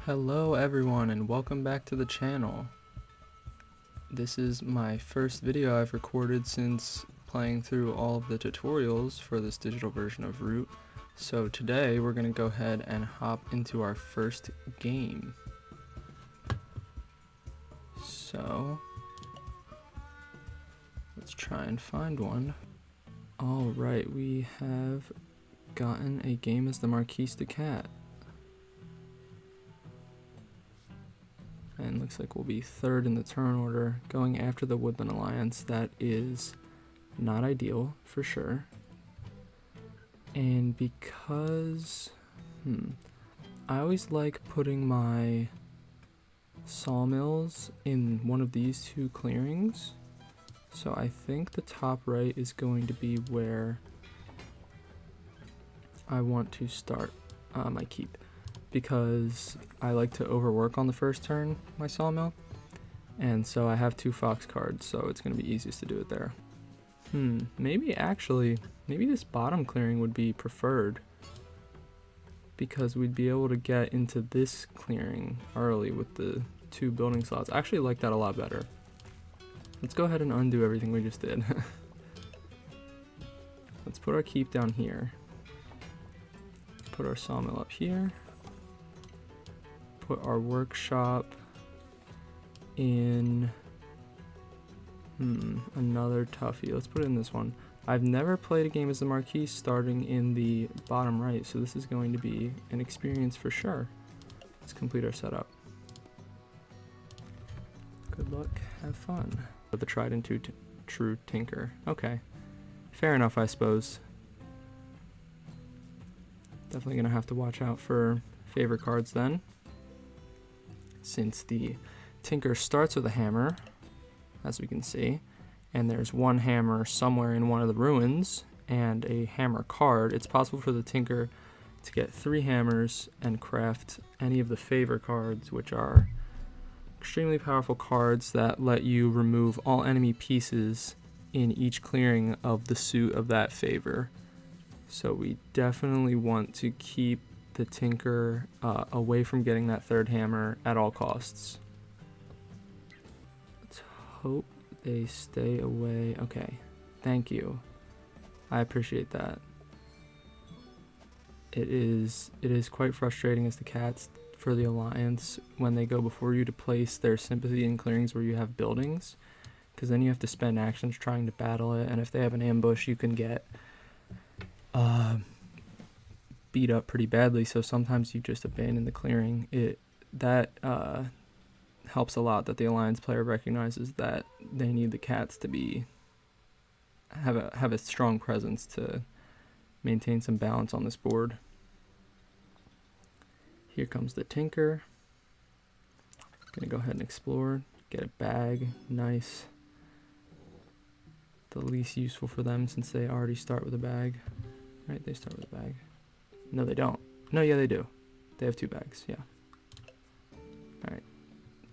Hello everyone and welcome back to the channel. This is my first video I've recorded since playing through all of the tutorials for this digital version of Root. So today we're going to go ahead and hop into our first game. So let's try and find one. Alright, we have gotten a game as the Marquise de Cat. And looks like we'll be third in the turn order, going after the Woodland Alliance. That is not ideal, for sure. And because, I always like putting my sawmills in one of these two clearings. So I think the top right is going to be where I want to start my keep, because I like to overwork on the first turn my sawmill, and so I have two fox cards, so it's going to be easiest to do it there. Maybe this bottom clearing would be preferred, because we'd be able to get into this clearing early with the two building slots. I actually like that a lot better. Let's go ahead and undo everything we just did. Let's put our keep down here. Put our sawmill up here. Put our workshop in another toughie. Let's put it in this one. I've never played a game as the Marquise starting in the bottom right, so this is going to be an experience for sure. Let's complete our setup. Good luck, have fun. With the tried and true tinker. Okay, fair enough, I suppose. Definitely gonna have to watch out for favor cards then, since the tinker starts with a hammer, as we can see, and there's one hammer somewhere in one of the ruins and a hammer card. It's possible for the tinker to get 3 hammers and craft any of the favor cards, which are extremely powerful cards that let you remove all enemy pieces in each clearing of the suit of that favor. So we definitely want to keep the tinker away from getting that third hammer at all costs. Let's hope they stay away. Okay, thank you. I appreciate that. It is quite frustrating as the cats for the Alliance when they go before you to place their sympathy in clearings where you have buildings, because then you have to spend actions trying to battle it, and if they have an ambush you can get beat up pretty badly, so sometimes you just abandon the clearing. That helps a lot that the Alliance player recognizes that they need the cats to have a strong presence to maintain some balance on this board. Here comes the tinker. Gonna go ahead and explore, get a bag. Nice. The least useful for them since they already start with a bag. Right, they start with a bag. No, they don't. No, yeah, they do. They have 2 bags, yeah. Alright.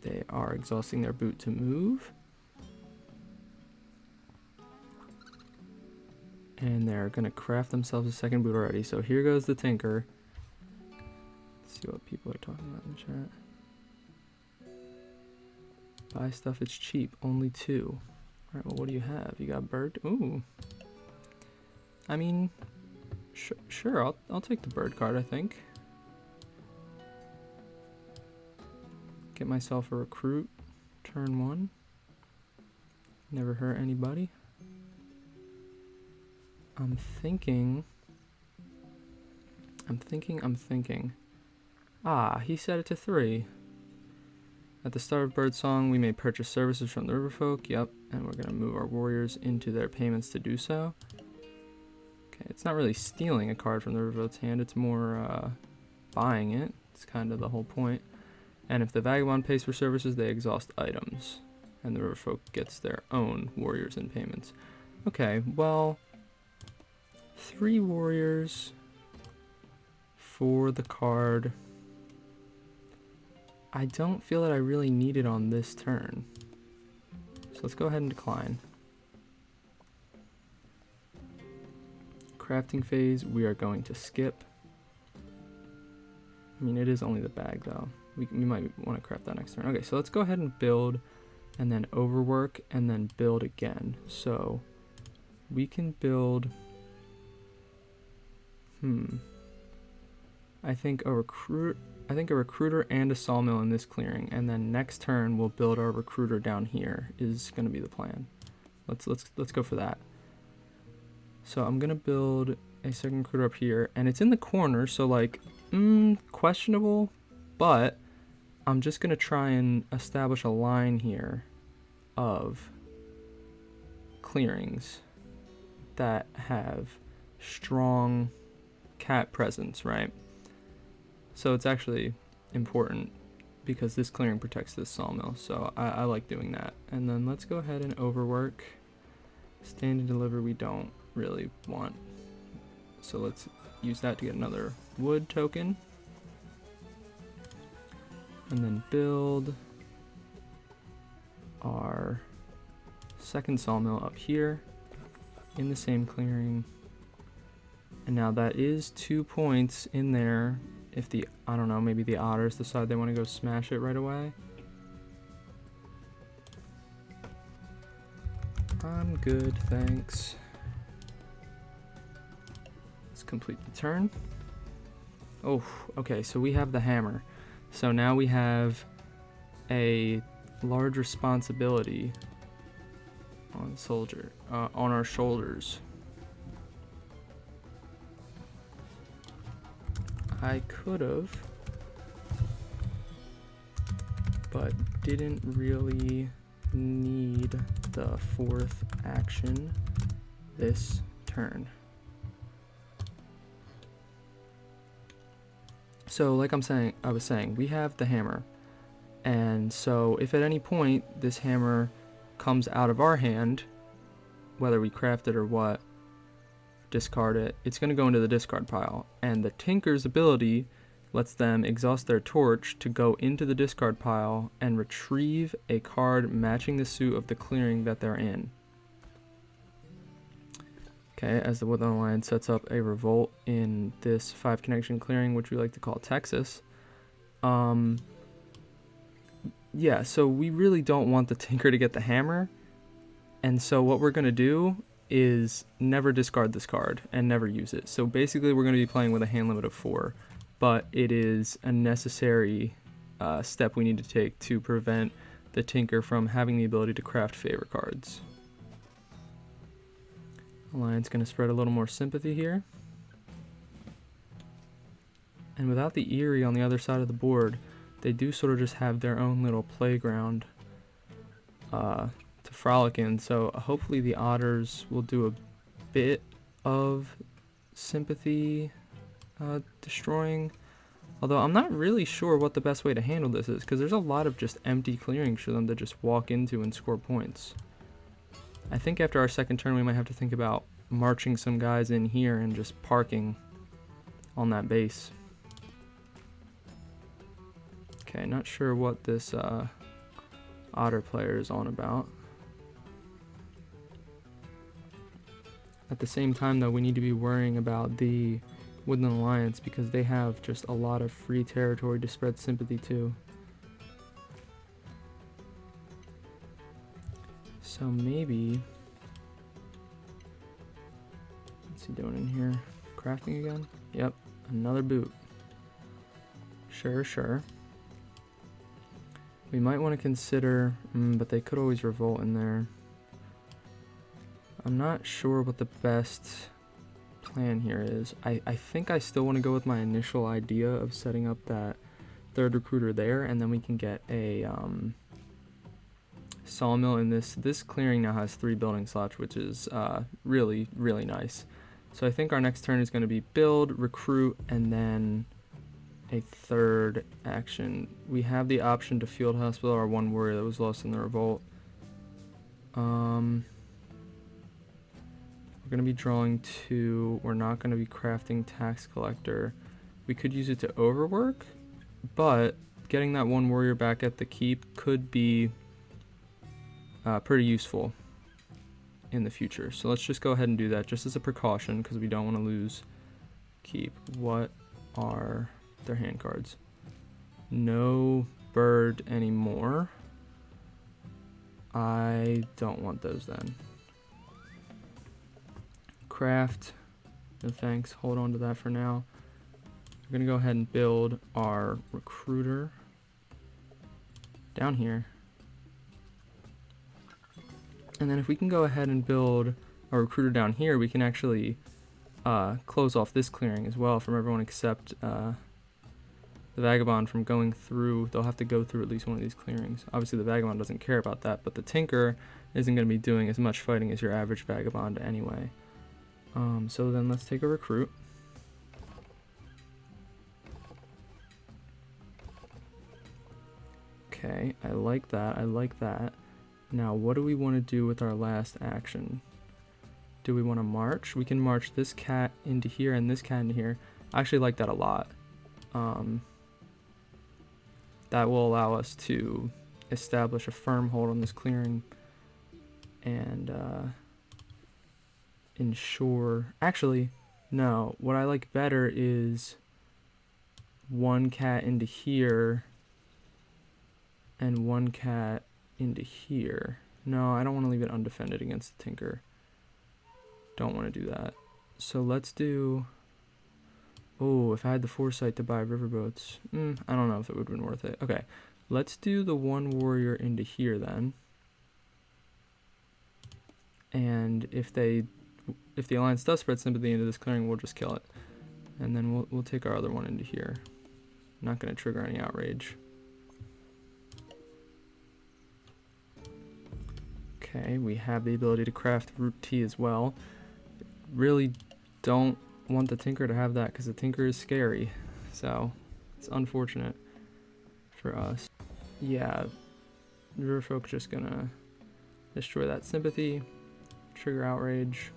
They are exhausting their boot to move. And they're going to craft themselves a second boot already. So here goes the tinker. Let's see what people are talking about in the chat. Buy stuff, it's cheap. Only 2. Alright, well, what do you have? You got bird? Ooh. I mean, sure, I'll take the bird card, I think. Get myself a recruit. Turn 1. Never hurt anybody. I'm thinking. Ah, he set it to 3. At the start of Birdsong, we may purchase services from the Riverfolk. Yep, and we're going to move our warriors into their payments to do so. Okay, it's not really stealing a card from the Riverfolk's hand, it's more buying it. It's kind of the whole point. And if the Vagabond pays for services, they exhaust items, and the Riverfolk gets their own warriors in payments. Okay, well, 3 warriors for the card. I don't feel that I really need it on this turn. So let's go ahead and decline. Crafting phase, we are going to skip. I mean, it is only the bag though. We might want to craft that next turn. Okay, so let's go ahead and build and then overwork and then build again. So we can build, I think a recruiter and a sawmill in this clearing, and then next turn we'll build our recruiter down here is going to be the plan. Let's go for that. So I'm going to build a second recruiter up here, and it's in the corner, so like questionable, but I'm just going to try and establish a line here of clearings that have strong cat presence, right? So it's actually important because this clearing protects this sawmill, so I like doing that. And then let's go ahead and overwork. Stand and deliver we don't really want, so let's use that to get another wood token. And then build our second sawmill up here in the same clearing. And now that is 2 points in there if the, I don't know, maybe the otters decide they want to go smash it right away. I'm good, thanks. Let's complete the turn. Oh, okay, so we have the hammer. So now we have a large responsibility on on our shoulders. I could have, but didn't really need the 4th action this turn. So like I was saying, we have the hammer. And so if at any point this hammer comes out of our hand, whether we craft it or what, discard it, it's going to go into the discard pile. And the Tinker's ability lets them exhaust their torch to go into the discard pile and retrieve a card matching the suit of the clearing that they're in. Okay, as the Woodland Alliance sets up a revolt in this 5 connection clearing, which we like to call Texas. Yeah, so we really don't want the Tinker to get the hammer. And so what we're going to do is never discard this card and never use it. So basically we're going to be playing with a hand limit of 4. But it is a necessary step we need to take to prevent the Tinker from having the ability to craft favor cards. Alliance going to spread a little more sympathy here. And without the Eerie on the other side of the board, they do sort of just have their own little playground to frolic in. So hopefully the Otters will do a bit of sympathy destroying. Although I'm not really sure what the best way to handle this is, because there's a lot of just empty clearings for them to just walk into and score points. I think after our second turn we might have to think about marching some guys in here and just parking on that base. Okay, not sure what this Otter player is on about. At the same time though, we need to be worrying about the Woodland Alliance because they have just a lot of free territory to spread sympathy to. So maybe, what's he doing in here? Crafting again? Yep, another boot. Sure. We might want to consider, but they could always revolt in there. I'm not sure what the best plan here is. I think I still want to go with my initial idea of setting up that 3rd recruiter there, and then we can get a sawmill in this clearing. Now has 3 building slots, which is really nice. So I think our next turn is going to be build, recruit, and then a 3rd action. We have the option to field hospital our 1 warrior that was lost in the revolt. We're going to be drawing 2. We're not going to be crafting tax collector. We could use it to overwork, but getting that 1 warrior back at the keep could be pretty useful in the future. So let's just go ahead and do that just as a precaution because we don't want to lose keep. What are their hand cards. No bird anymore. I don't want those then. Craft. No thanks. Hold on to that for now. We're going to go ahead and build our recruiter down here. And then if we can go ahead and build our recruiter down here, we can actually close off this clearing as well from everyone except the Vagabond from going through. They'll have to go through at least one of these clearings. Obviously the Vagabond doesn't care about that, but the Tinker isn't going to be doing as much fighting as your average Vagabond anyway. So then let's take a recruit. Okay, I like that, I like that. Now what do we want to do with our last action? Do we want to march? We can march this cat into here and this cat into here. I actually like that a lot. That will allow us to establish a firm hold on this clearing and ensure... Actually, no. What I like better is one cat into here and one cat into here. No, I don't want to leave it undefended against the Tinker. Don't want to do that. So let's do... Oh, if I had the foresight to buy riverboats, I don't know if it would have been worth it. Okay, let's do the one warrior into here then. And if the alliance does spread sympathy into this clearing, we'll just kill it. And then we'll take our other one into here. Not going to trigger any outrage. Okay, we have the ability to craft root tea as well. Really don't want the Tinker to have that because the Tinker is scary. So it's unfortunate for us. Yeah, Riverfolk just gonna destroy that sympathy, trigger outrage.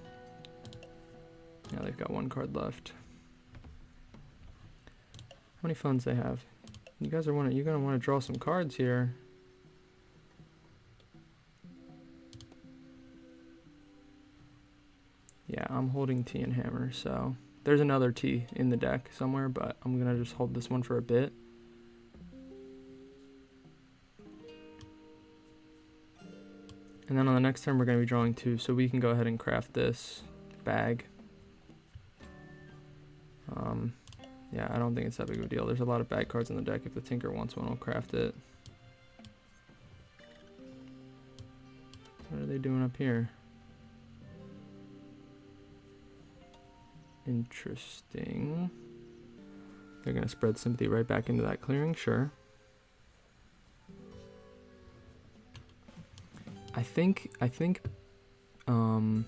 Yeah, they've got one card left. How many funds they have? You guys are you're gonna want to draw some cards here. Yeah, I'm holding T and Hammer, so there's another T in the deck somewhere, but I'm gonna just hold this one for a bit. And then on the next turn we're gonna be drawing 2, so we can go ahead and craft this bag. Yeah, I don't think it's that big of a deal. There's a lot of bag cards in the deck. If the Tinker wants one, I'll craft it. What are they doing up here? Interesting. They're gonna spread sympathy right back into that clearing, sure. I think oh,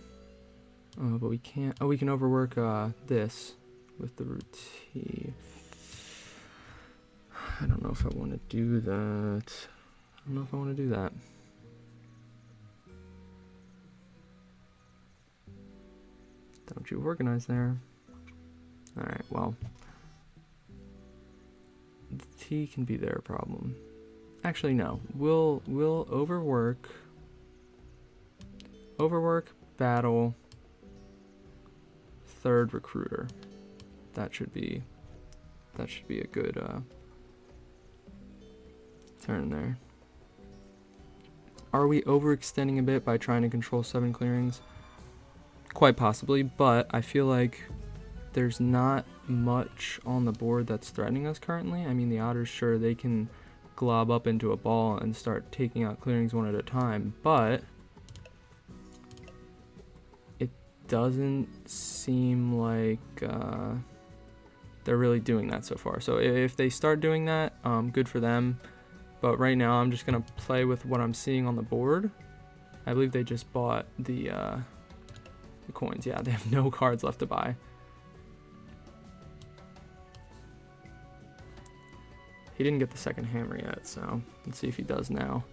but we can't. Oh, we can overwork this with the root T. I don't know if I want to do that. I don't know if I want to do that. Don't you organize there? Alright, well. The T can be their problem. Actually, no. We'll overwork. Overwork, battle, third recruiter. That should be a good turn there. Are we overextending a bit by trying to control 7 clearings? Quite possibly, but I feel like there's not much on the board that's threatening us currently. I mean, the Otters, sure, they can glob up into a ball and start taking out clearings one at a time, but it doesn't seem like they're really doing that so far. So if they start doing that, good for them. But right now, I'm just gonna play with what I'm seeing on the board. I believe they just bought the coins. Yeah, they have no cards left to buy. He didn't get the second hammer yet, so let's see if he does now.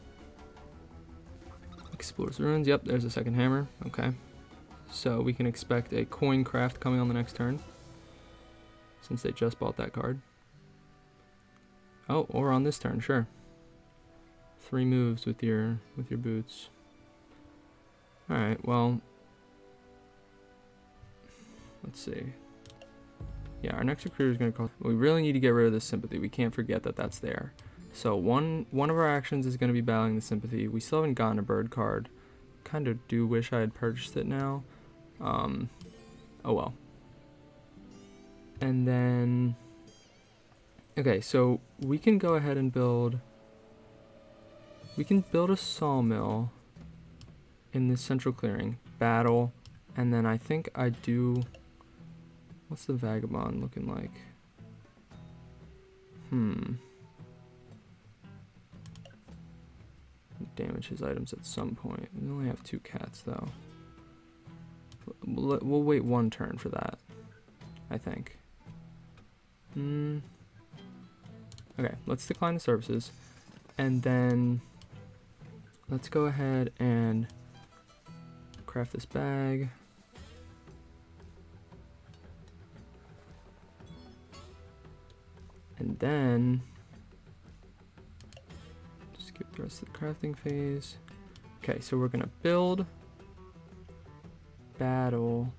Explores the ruins. Yep, there's a second hammer. Okay. So we can expect a coin craft coming on the next turn, since they just bought that card. Oh, or on this turn, sure. 3 moves with your boots. Alright, well, let's see. Yeah, our next recruiter is going to cost... We really need to get rid of this sympathy. We can't forget that that's there. So one of our actions is going to be battling the sympathy. We still haven't gotten a bird card. Kind of do wish I had purchased it now. Oh well. And then... Okay, so we can go ahead and build... We can build a sawmill in this central clearing. Battle. And then I think I do... What's the Vagabond looking like? Damage his items at some point. We only have 2 cats though. We'll wait 1 turn for that, I think. Okay, let's decline the services. And then let's go ahead and craft this bag. And then skip the rest of the crafting phase. Okay, so we're gonna build, battle.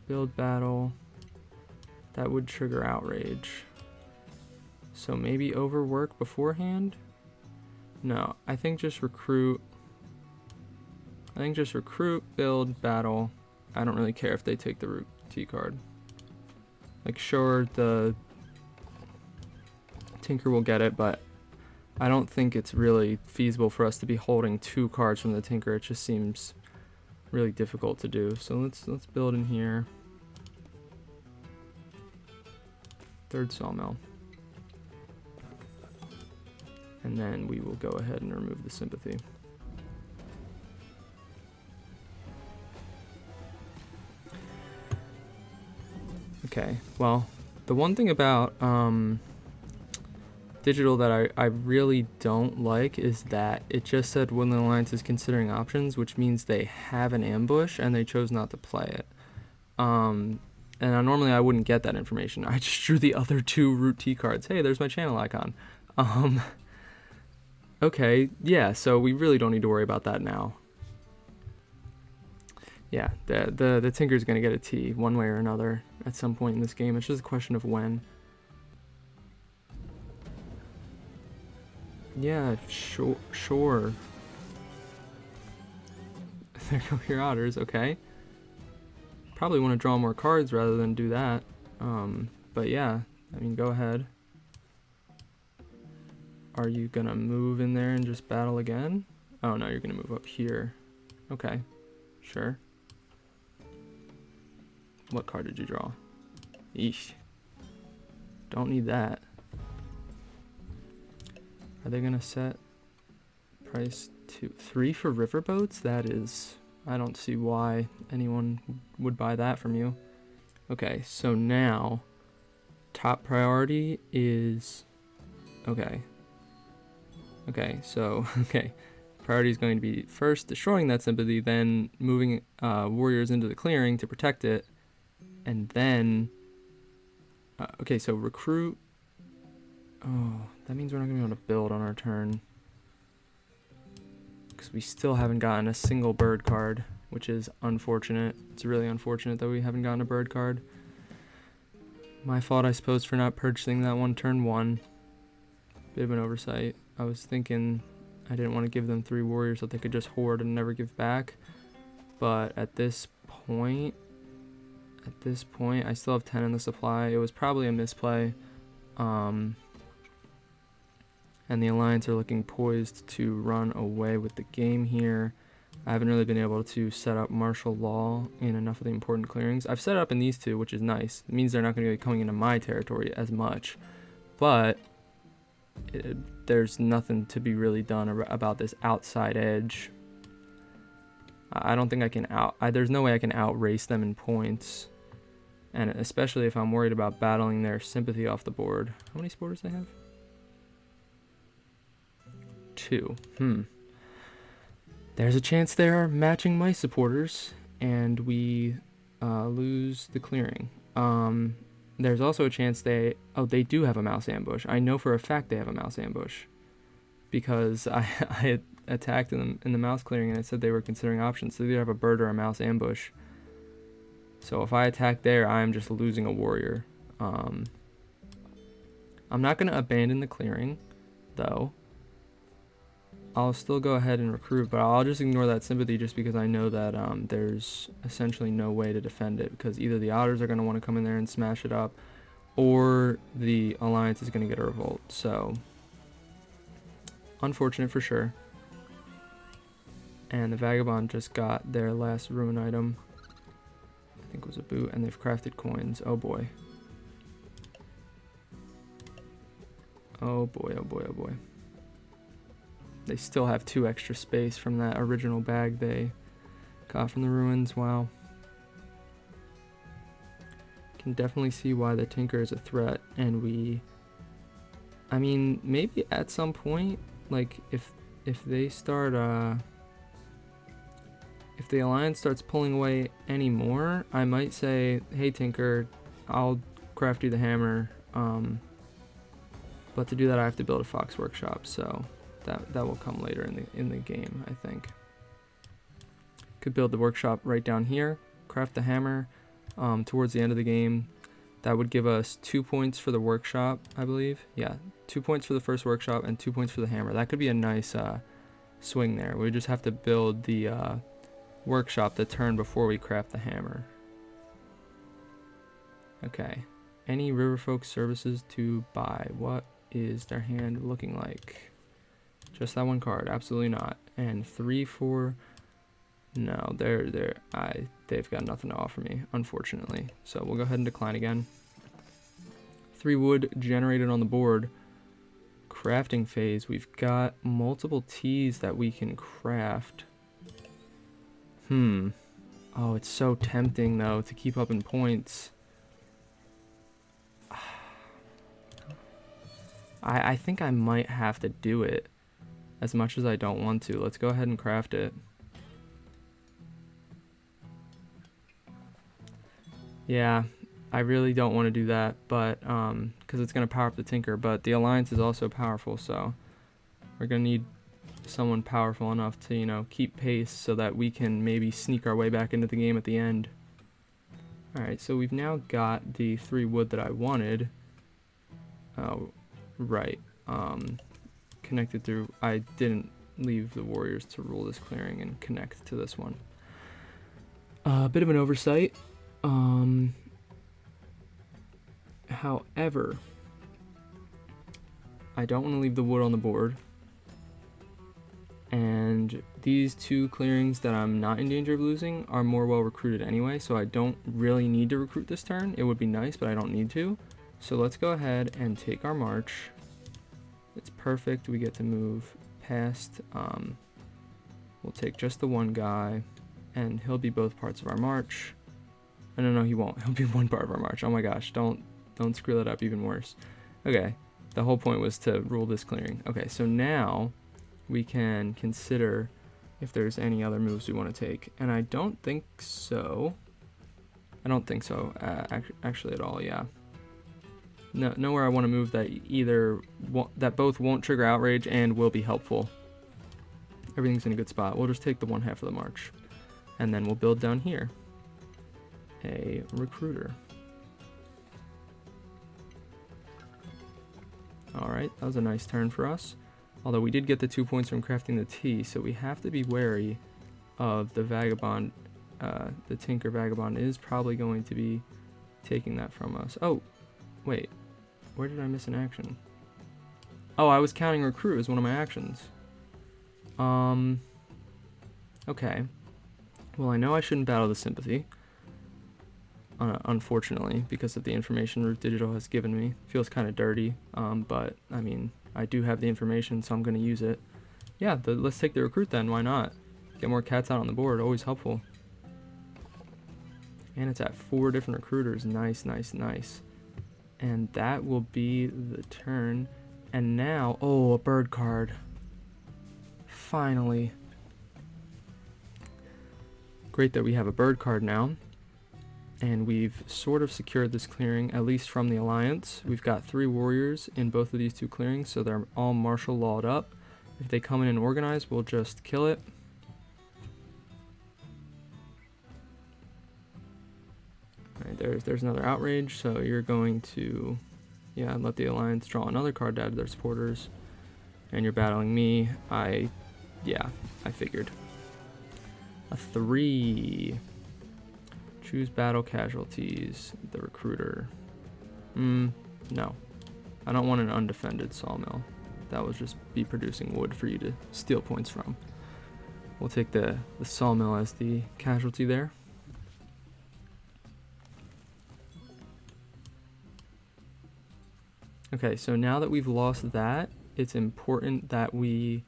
Build, battle. That would trigger outrage. So maybe overwork beforehand? No, I think just recruit. Build, battle. I don't really care if they take the root T card. Like, sure, the Tinker will get it, but I don't think it's really feasible for us to be holding 2 cards from the Tinker. It just seems really difficult to do. So let's build in here. 3rd sawmill. And then we will go ahead and remove the sympathy. Okay, well, the one thing about digital that I really don't like is that it just said Woodland Alliance is considering options, which means they have an ambush and they chose not to play it. And normally I wouldn't get that information. I just drew the other 2 root T cards. Hey, there's my channel icon. Okay, yeah, so we really don't need to worry about that now. Yeah, the Tinker's gonna get a T one way or another at some point in this game. It's just a question of when. Yeah, sure. There go your Otters, okay. Probably want to draw more cards rather than do that. But yeah, I mean, go ahead. Are you gonna move in there and just battle again? Oh no, you're gonna move up here. Okay, sure. What card did you draw? Eesh. Don't need that. Are they gonna set price to 3 for riverboats? That is, I don't see why anyone would buy that from you. Okay, so now top priority is okay, so priority is going to be first destroying that sympathy, then moving warriors into the clearing to protect it, and then okay, so recruit. Oh, that means we're not gonna be able to build on our turn because we still haven't gotten a single bird card, which is unfortunate. It's really unfortunate that we haven't gotten a bird card. My fault, I suppose, for not purchasing that one turn 1. Bit of an oversight. I was thinking I didn't want to give them 3 warriors that they could just hoard and never give back. But at this point, I still have 10 in the supply. It was probably a misplay. And the Alliance are looking poised to run away with the game here. I haven't really been able to set up martial law in enough of the important clearings. I've set it up in these 2, which is nice. It means they're not going to be coming into my territory as much. But there's nothing to be really done about this outside edge. I don't think I can there's no way I can outrace them in points. And especially if I'm worried about battling their sympathy off the board. How many supporters do they have? 2. There's a chance they are matching my supporters, and we lose the clearing. There's also a chance they do have a mouse ambush. I know for a fact they have a mouse ambush because I attacked in the mouse clearing, and it said they were considering options. So they either have a bird or a mouse ambush. So if I attack there, I'm just losing a warrior. I'm not going to abandon the clearing, though. I'll still go ahead and recruit, but I'll just ignore that sympathy just because I know that there's essentially no way to defend it, because either the Otters are going to want to come in there and smash it up, or the Alliance is going to get a revolt. So, unfortunate for sure. And the Vagabond just got their last ruin item. I think it was a boot, and they've crafted coins. Oh boy. Oh boy, oh boy, oh boy. They still have 2 extra space from that original bag they got from the ruins. Wow. Can definitely see why the Tinker is a threat, and I mean, maybe at some point, like, if they start, if the Alliance starts pulling away anymore, I might say, hey Tinker, I'll craft you the hammer, but to do that I have to build a Fox Workshop, so that will come later in the game, I think. Could build the workshop right down here, craft the hammer towards the end of the game. That would give us 2 points for the workshop, I believe. Yeah, 2 points for the first workshop and 2 points for the hammer. That could be a nice swing there. We just have to build the workshop the turn before we craft the hammer. Okay. Any Riverfolk services to buy? What is their hand looking like? Just that one card, absolutely not. And 3, 4, no, they've got nothing to offer me, unfortunately. So we'll go ahead and decline again. 3 wood generated on the board. Crafting phase, we've got multiple teas that we can craft. Oh, it's so tempting though to keep up in points. I think I might have to do it. As much as I don't want to. Let's go ahead and craft it. Yeah, I really don't want to do that, but because it's going to power up the Tinker, but the Alliance is also powerful, so we're going to need someone powerful enough to, you know, keep pace so that we can maybe sneak our way back into the game at the end. Alright, so we've now got the 3 wood that I wanted. Oh, right. Connected through, I didn't leave the warriors to rule this clearing and connect to this one. A bit of an oversight. However, I don't want to leave the wood on the board, and these 2 clearings that I'm not in danger of losing are more well recruited anyway, so I don't really need to recruit this turn. It would be nice, but I don't need to. So let's go ahead and take our march. It's perfect. We get to move past. We'll take just the one guy, and he'll be both parts of our march. Oh, no, he won't. He'll be one part of our march. Oh my gosh, don't screw that up even worse. Okay, the whole point was to rule this clearing. Okay, so now we can consider if there's any other moves we want to take, and I don't think so. Actually at all. Yeah. No, nowhere I want to move that that both won't trigger outrage and will be helpful. Everything's in a good spot. We'll just take the 1/2 of the march, and then we'll build down here a recruiter. All right, that was a nice turn for us. Although we did get the 2 points from crafting the tea, so we have to be wary of the Vagabond. The Tinker Vagabond is probably going to be taking that from us. Oh, wait. Where did I miss an action? Oh, I was counting recruit as one of my actions. Okay. Well, I know I shouldn't battle the sympathy. Unfortunately, because of the information Root Digital has given me. Feels kind of dirty, but, I mean, I do have the information, so I'm going to use it. Yeah, let's take the recruit then, why not? Get more cats out on the board, always helpful. And it's at 4 different recruiters, nice, nice, nice. And that will be the turn. And now, oh, a bird card. Finally. Great that we have a bird card now. And we've sort of secured this clearing, at least from the Alliance. We've got 3 warriors in both of these 2 clearings, so they're all martial lawed up. If they come in and organize, we'll just kill it. Alright, there's another outrage, so you're going to, yeah, let the Alliance draw another card to add to their supporters. And you're battling me. Yeah, I figured. A 3. Choose battle casualties. The recruiter. No. I don't want an undefended sawmill. That would just be producing wood for you to steal points from. We'll take the sawmill as the casualty there. Okay, so now that we've lost that, it's important that we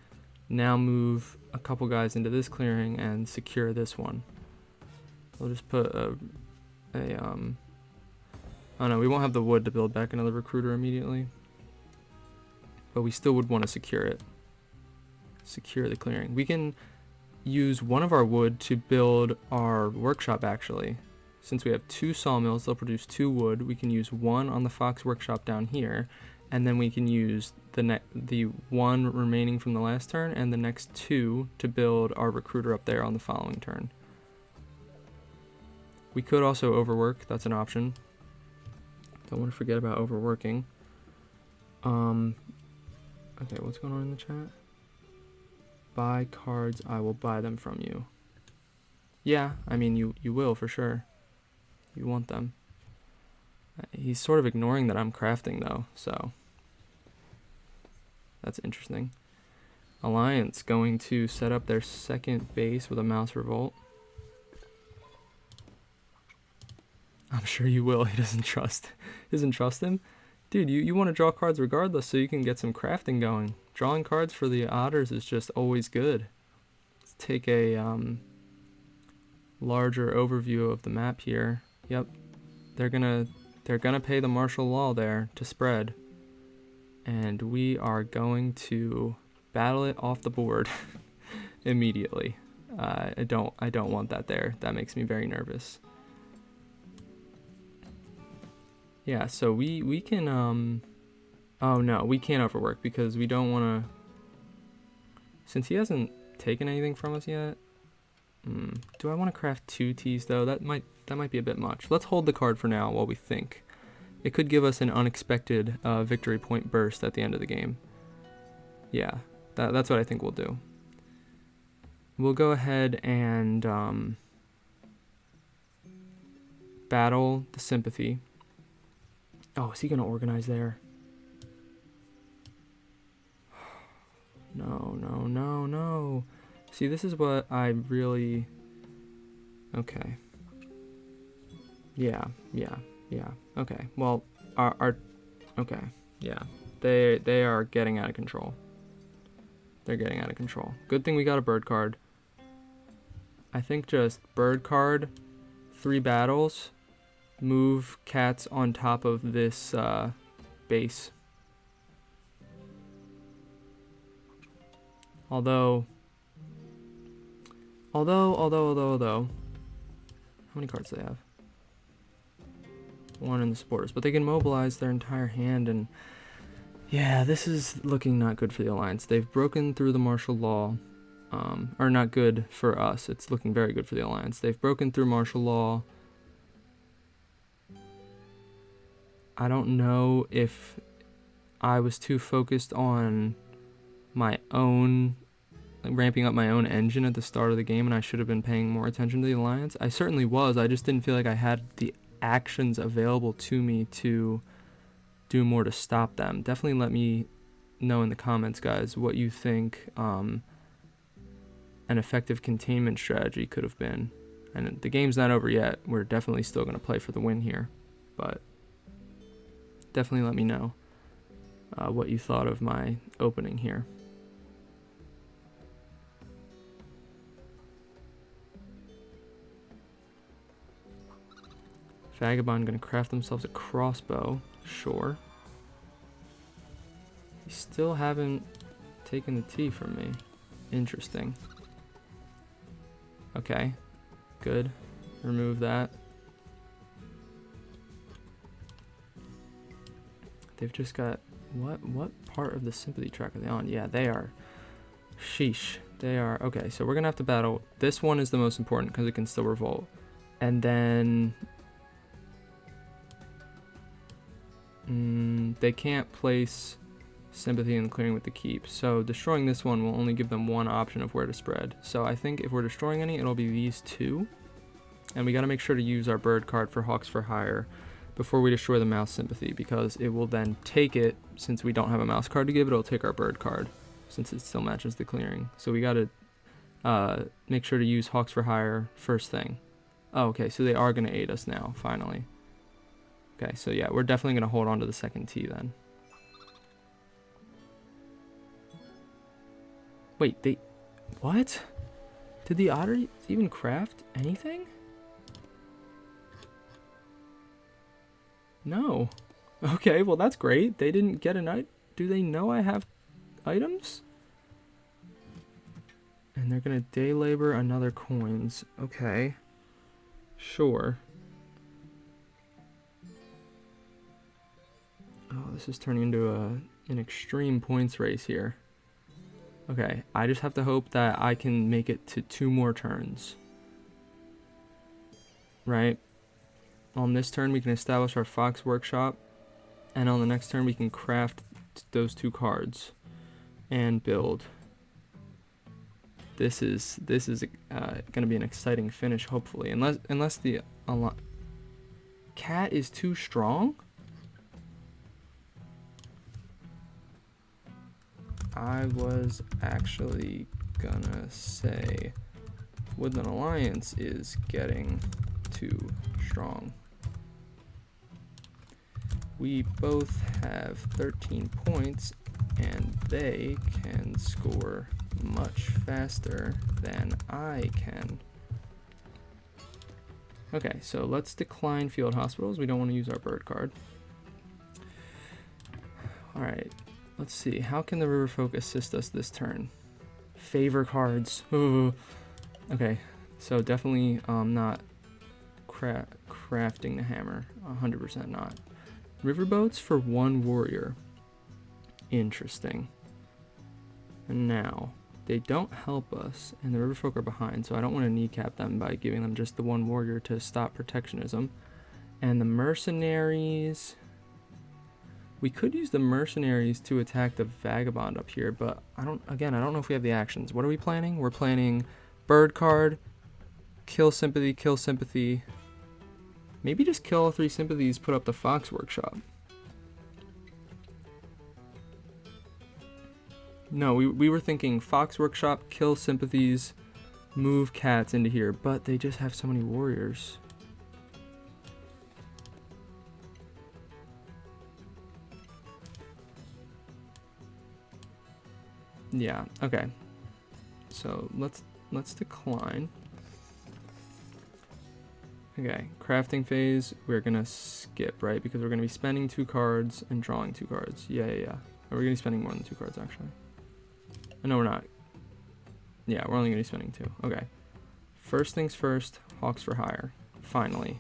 now move a couple guys into this clearing and secure this one. We'll just put oh no, we won't have the wood to build back another recruiter immediately. But we still would want to secure it. Secure the clearing. We can use one of our wood to build our workshop actually. Since we have 2 sawmills, they'll produce 2 wood. We can use 1 on the Fox workshop down here, and then we can use the 1 remaining from the last turn and the next 2 to build our recruiter up there on the following turn. We could also overwork, that's an option. Don't want to forget about overworking. Okay, what's going on in the chat? Buy cards, I will buy them from you. Yeah, I mean, you will for sure. You want them. He's sort of ignoring that I'm crafting though, so that's interesting. Alliance going to set up their second base with a mouse revolt. I'm sure you will. He doesn't trust him. Dude, you want to draw cards regardless so you can get some crafting going. Drawing cards for the Otters is just always good. Let's take a larger overview of the map here. Yep. They're gonna pay the martial law there to spread. And we are going to battle it off the board immediately. I don't want that there. That makes me very nervous. Yeah, so we can oh no, we can't overwork because we don't want to, since he hasn't taken anything from us yet. Do I want to craft 2 teas though? That might be a bit much. Let's hold the card for now while we think. It could give us an unexpected victory point burst at the end of the game. Yeah, that's what I think we'll do. We'll go ahead and battle the sympathy. Oh, is he going to organize there? No. See, this is what I really... Okay. Yeah. Okay. Well, okay. Yeah. They are getting out of control. They're getting out of control. Good thing we got a bird card. I think just bird card, 3 battles, move cats on top of this base. Although, how many cards do they have? 1 in the supporters, but they can mobilize their entire hand, and yeah, this is looking not good for the Alliance. They've broken through the martial law, or not good for us. It's looking very good for the Alliance. They've broken through martial law. I don't know if I was too focused on my own, like ramping up my own engine at the start of the game, and I should have been paying more attention to the Alliance. I certainly was. I just didn't feel like I had the actions available to me to do more to stop them. Definitely let me know in the comments, guys, what you think an effective containment strategy could have been. And the game's not over yet. We're definitely still going to play for the win here, but definitely let me know what you thought of my opening here. Vagabond gonna craft themselves a crossbow. Sure. You still haven't taken the tea from me. Interesting. Okay. Good. Remove that. They've just got... What part of the sympathy track are they on? Yeah, they are Sheesh. They are... Okay, so we're going to have to battle. This one is the most important because it can still revolt. And then... they can't place sympathy in the clearing with the keep. So destroying this one will only give them one option of where to spread. So I think if we're destroying any, it'll be these two. And we got to make sure to use our bird card for Hawks for Hire before we destroy the mouse sympathy, because it will then take it, since we don't have a mouse card to give it, it'll take our bird card since it still matches the clearing. So we got to make sure to use Hawks for Hire first thing. Oh, okay, so they are going to aid us now, finally. Okay, so yeah, we're definitely going to hold on to the second T then. Wait, they... What? Did the Otters even craft anything? No. Okay, well that's great. They didn't get a night. Do they know I have items? And they're gonna day labor another coins. Okay. Sure. Oh, this is turning into an extreme points race here. Okay, I just have to hope that I can make it to 2 more turns. Right? On this turn, we can establish our Fox Workshop. And on the next turn, we can craft those 2 cards. And build. This is going to be an exciting finish, hopefully. Unless the cat is too strong? I was actually gonna say Woodland Alliance is getting too strong. We both have 13 points and they can score much faster than I can. Okay, so let's decline field hospitals. We don't want to use our bird card. Alright, let's see. How can the Riverfolk assist us this turn? Favor cards. Okay, so definitely not crafting the hammer. 100% not. Riverboats for 1 warrior. Interesting. And now, they don't help us, and the Riverfolk are behind, so I don't want to kneecap them by giving them just the 1 warrior to stop protectionism. And the mercenaries... We could use the mercenaries to attack the Vagabond up here, but I don't know if we have the actions. What are we planning? We're planning bird card, kill sympathy. Maybe just kill all 3 sympathies, put up the Fox Workshop. No, we were thinking Fox Workshop, kill sympathies, move cats into here, but they just have so many warriors. Yeah, okay. So let's decline. Okay, crafting phase, we're gonna skip, right? Because we're gonna be spending 2 cards and drawing 2 cards. Yeah. Or we're gonna be spending more than 2 cards, actually. Oh, no, we're not. Yeah, we're only gonna be spending 2. Okay. First things first, Hawks for Hire. Finally.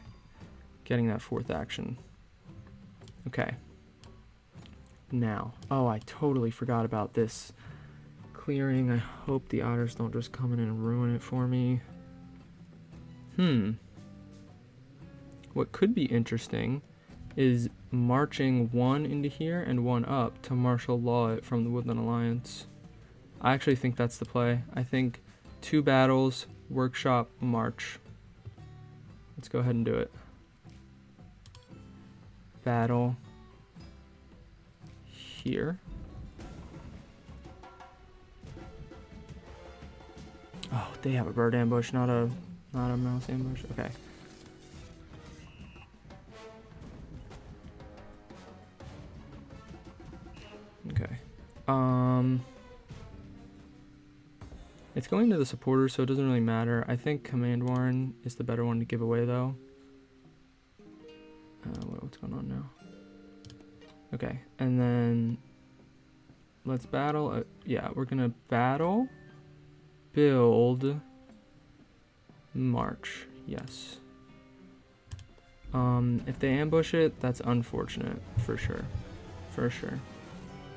Getting that 4th action. Okay. Now. Oh, I totally forgot about this clearing. I hope the Otters don't just come in and ruin it for me. What could be interesting is marching 1 into here and 1 up to martial law it from the Woodland Alliance. I actually think that's the play. I think 2 battles, workshop, march. Let's go ahead and do it. Battle here. Oh, they have a bird ambush, not a mouse ambush. Okay. Okay. It's going to the supporters, so it doesn't really matter. I think Command Warren is the better one to give away, though. What's going on now? Okay, and then let's battle. Yeah, we're gonna battle, build, march. Yes. If they ambush it, that's unfortunate, for sure. For sure.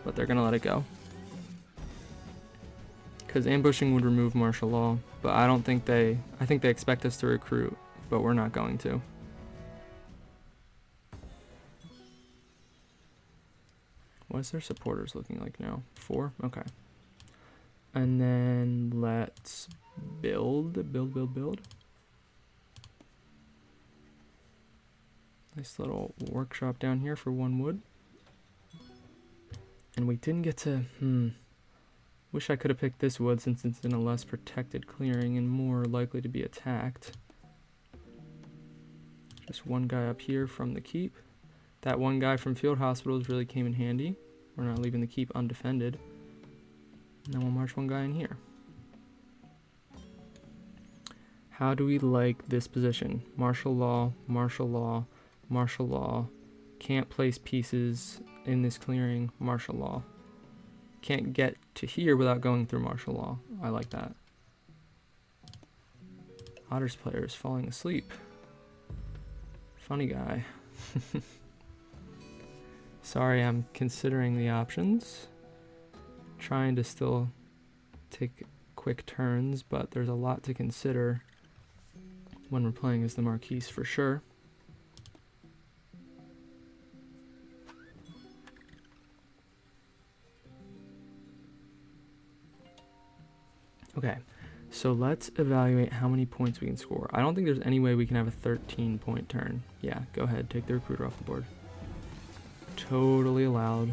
But they're gonna let it go. Because ambushing would remove martial law, but I don't think they, I think they expect us to recruit, but we're not going to. What is their supporters looking like now? 4? Okay. And then let's build. Nice little workshop down here for 1 wood. And we didn't get to, wish I could have picked this wood since it's in a less protected clearing and more likely to be attacked. Just 1 guy up here from the keep. That 1 guy from field hospitals really came in handy. We're not leaving the keep undefended. And then we'll march 1 guy in here. How do we like this position? Martial law, martial law, martial law. Can't place pieces in this clearing, martial law. Can't get to here without going through martial law. I like that. Otters player is falling asleep. Funny guy. Sorry, I'm considering the options. Trying to still take quick turns, but there's a lot to consider when we're playing as the Marquise for sure. Okay, so let's evaluate how many points we can score. I don't think there's any way we can have a 13-point turn. Yeah, go ahead, take the recruiter off the board. Totally allowed.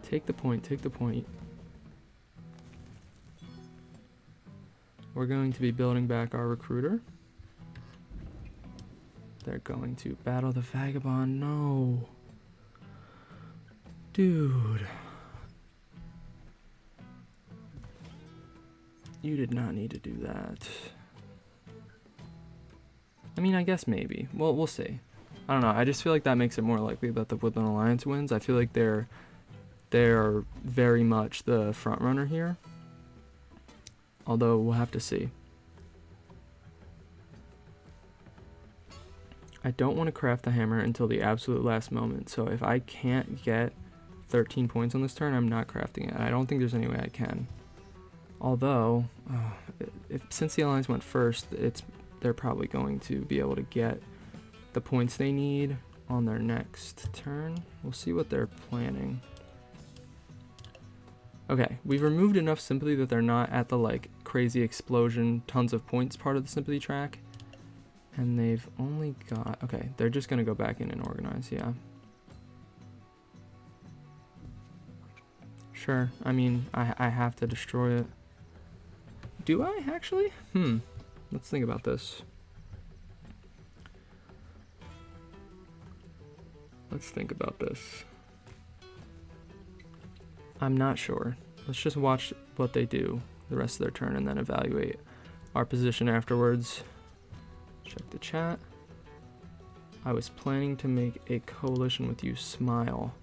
Take the point, take the point. We're going to be building back our recruiter. They're going to battle the Vagabond. No. Dude. You did not need to do that. I mean, I guess maybe. Well, we'll see. I don't know. I just feel like that makes it more likely that the Woodland Alliance wins. I feel like they're very much the front runner here. Although we'll have to see. I don't want to craft the hammer until the absolute last moment. So if I can't get 13 points on this turn, I'm not crafting it. I don't think there's any way I can. Although, since the Alliance went first, they're probably going to be able to get the points they need on their next turn. We'll see what they're planning. Okay, we've removed enough sympathy that they're not at the like crazy explosion, tons of points part of the sympathy track. And they've only got, okay, they're just gonna go back in and organize, yeah. Sure, I mean, I have to destroy it. Do I actually? Let's think about this. Let's think about this. I'm not sure. Let's just watch what they do the rest of their turn and then evaluate our position afterwards. Check the chat. I was planning to make a coalition with you, smile.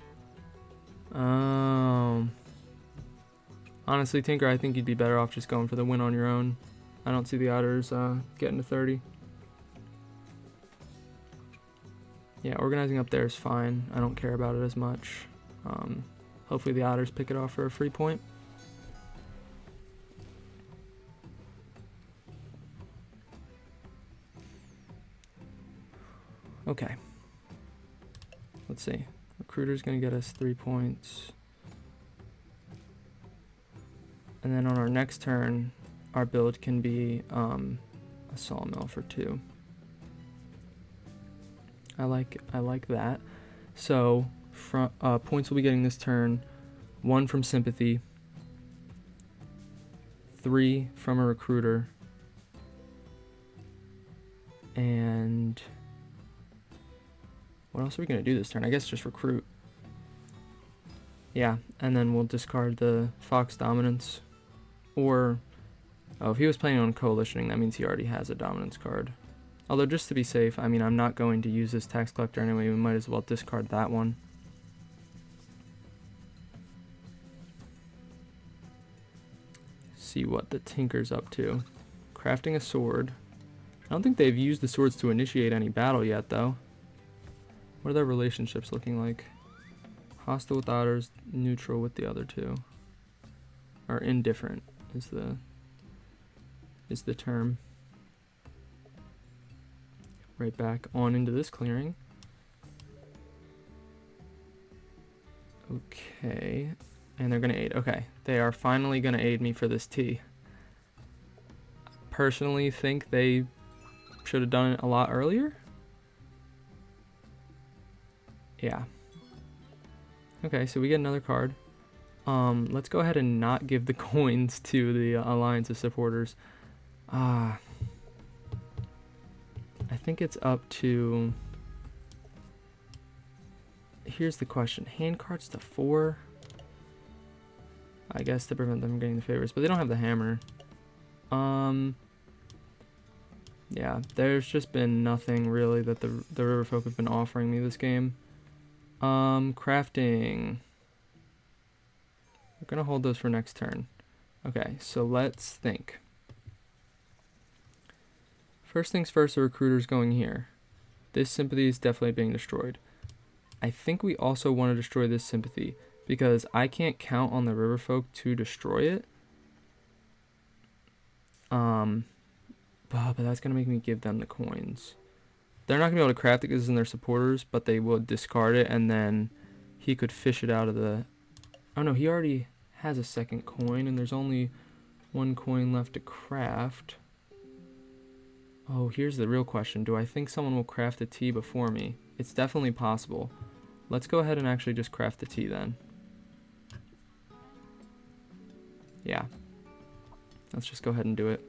Honestly, Tinker, I think you'd be better off just going for the win on your own. I don't see the Otters getting to 30. Yeah, organizing up there is fine. I don't care about it as much. Hopefully the Otters pick it off for a free point. Okay. Let's see. Recruiter's going to get us 3 points. And then on our next turn, our build can be a sawmill for 2. I like that. So points we'll be getting this turn: 1 from sympathy, 3 from a recruiter, and what else are we gonna do this turn? I guess just recruit. Yeah, and then we'll discard the Fox dominance. Or, oh, if he was planning on coalitioning, that means he already has a dominance card. Although, just to be safe, I mean, I'm not going to use this tax collector anyway. We might as well discard that one. See what the Tinker's up to. Crafting a sword. I don't think they've used the swords to initiate any battle yet, though. What are their relationships looking like? Hostile with Otters, neutral with the other two. Or indifferent is the term. Right back on into this clearing. Okay. And they're gonna aid. Okay. They are finally gonna aid me for this T. Personally think they should have done it a lot earlier. Yeah. Okay, so we get another card. Let's go ahead and not give the coins to the Alliance of Supporters. I think it's up to... Here's the question. Hand cards to 4? I guess to prevent them from getting the favors, but they don't have the hammer. Yeah, there's just been nothing really that the Riverfolk have been offering me this game. Crafting. We're gonna hold those for next turn. Okay, so let's think. First things first, the recruiter's going here. This sympathy is definitely being destroyed. I think we also want to destroy this sympathy because I can't count on the Riverfolk to destroy it. But that's gonna make me give them the coins. They're not gonna be able to craft it because it's in their supporters, but they will discard it, and then he could fish it out of the... Oh no, he already has a second coin, and there's only one coin left to craft. Oh, here's the real question. Do I think someone will craft the tea before me? It's definitely possible. Let's go ahead and actually just craft the tea then. Yeah. Let's just go ahead and do it.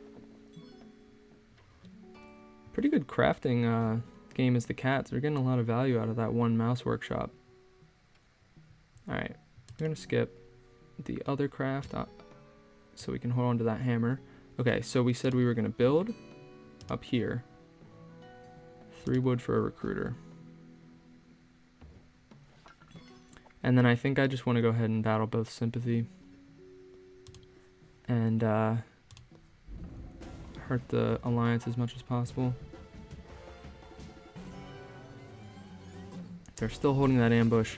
Pretty good crafting game is the Cats. They're getting a lot of value out of that one mouse workshop. Alright, we're gonna skip the other craft so we can hold on to that hammer. Okay, so we said we were gonna build up here. 3 wood for a recruiter. And then I think I just want to go ahead and battle both sympathy and hurt the Alliance as much as possible. They're still holding that ambush.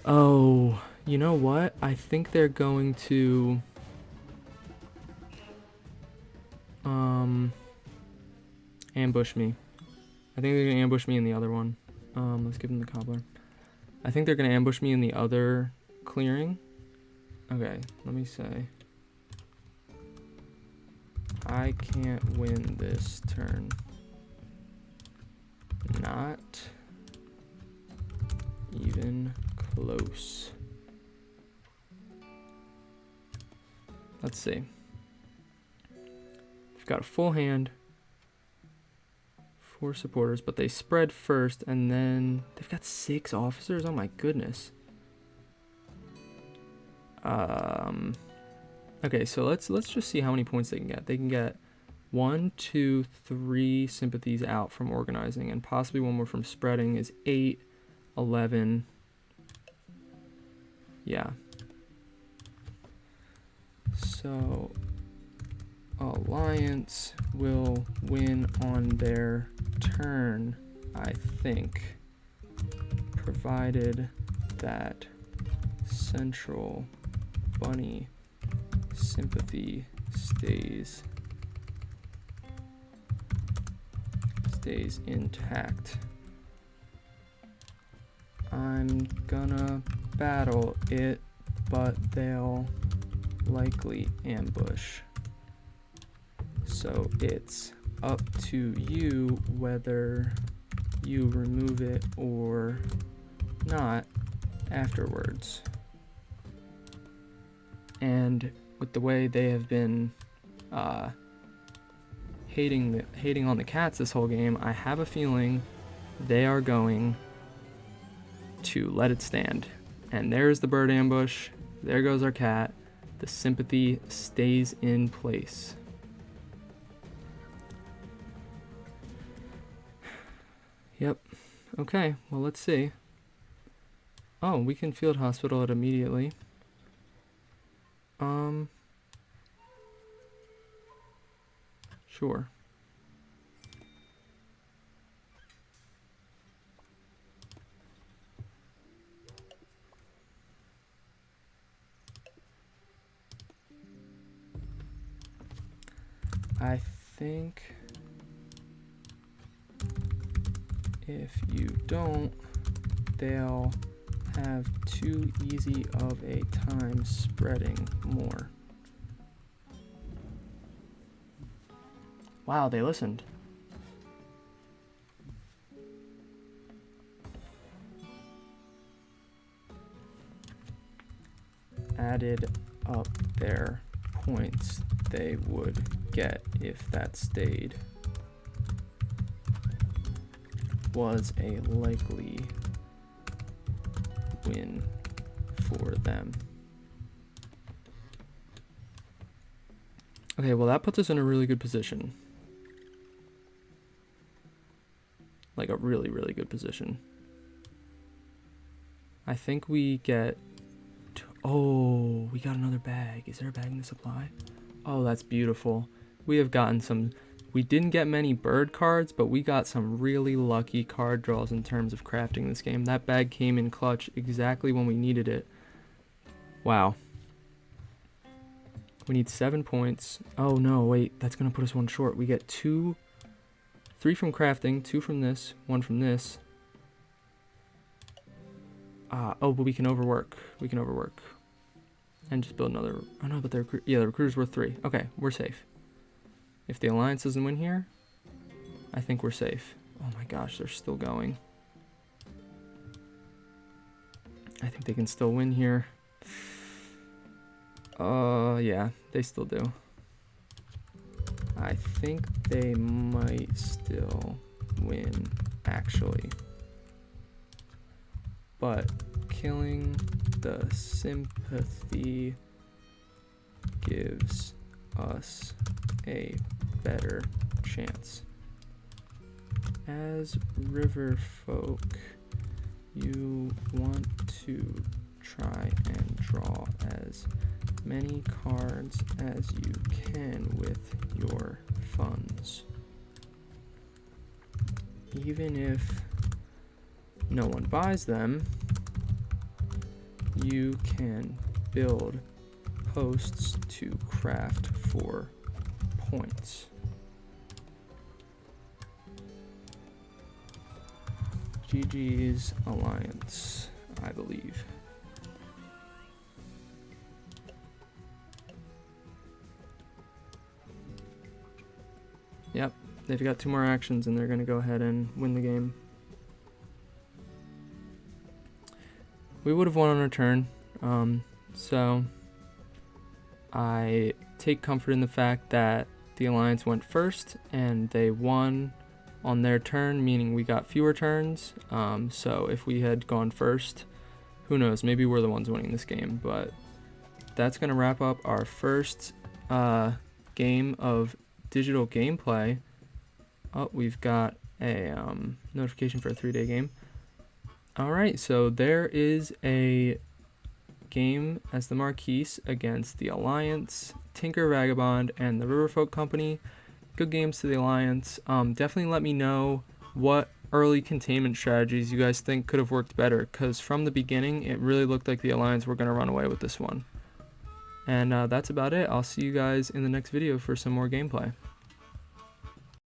Oh, you know what? I think they're going to... ambush me. I think they're going to ambush me in the other one. Let's give them the cobbler. I think they're going to ambush me in the other clearing. Okay, let me say. I can't win this turn. Not even close. Let's see. We've got a full hand. 4 supporters, but they spread first, and then they've got 6 officers. Oh my goodness. Okay, so let's just see how many points they can get. They can get 1, 2, 3 sympathies out from organizing, and possibly one more from spreading is 8, 11. Yeah. So Alliance will win on their turn, I think, provided that Central Bunny sympathy stays intact. I'm gonna battle it, but they'll likely ambush. So it's up to you whether you remove it or not afterwards. And with the way they have been hating on the Cats this whole game, I have a feeling they are going to let it stand. And there's the bird ambush. There goes our cat. The sympathy stays in place. Yep. Okay, well, let's see. Oh, we can field hospital it immediately. Sure. I think if you don't, they'll have too easy of a time spreading more. Wow, they listened. Added up their points they would get if that stayed was a likely win for them. Okay, well that puts us in a really good position. Like a really, really good position. I think we get... Oh, we got another bag. Is there a bag in the supply? Oh, that's beautiful. We have gotten some... We didn't get many bird cards, but we got some really lucky card draws in terms of crafting this game. That bag came in clutch exactly when we needed it. Wow. We need 7 points. Oh no, wait, that's gonna put us one short. We get 3 from crafting, 2 from this, 1 from this. Oh, but we can overwork. We can overwork. And just build another... Oh no, but the recruiter's worth 3. Okay, we're safe. If the alliance doesn't win here, I think we're safe. Oh my gosh, they're still going. I think they can still win here. Yeah, they still do. I think they might still win, actually. But killing the sympathy gives us a better chance. As Riverfolk, you want to try and draw as many cards as you can with your funds. Even if no one buys them, you can build posts to craft for points. GG's Alliance, I believe. Yep, they've got 2 more actions and they're going to go ahead and win the game. We would have won on our turn, so I take comfort in the fact that the Alliance went first and they won on their turn, meaning we got fewer turns. So if we had gone first, who knows, maybe we're the ones winning this game. But that's going to wrap up our first game of digital gameplay. Oh, we've got a notification for a 3-day game. All right, so there is a game as the Marquise against the Alliance, Tinker, Vagabond, and the Riverfolk Company. Good games to the Alliance. Definitely let me know what early containment strategies you guys think could have worked better, because from the beginning, it really looked like the Alliance were going to run away with this one. And that's about it. I'll see you guys in the next video for some more gameplay.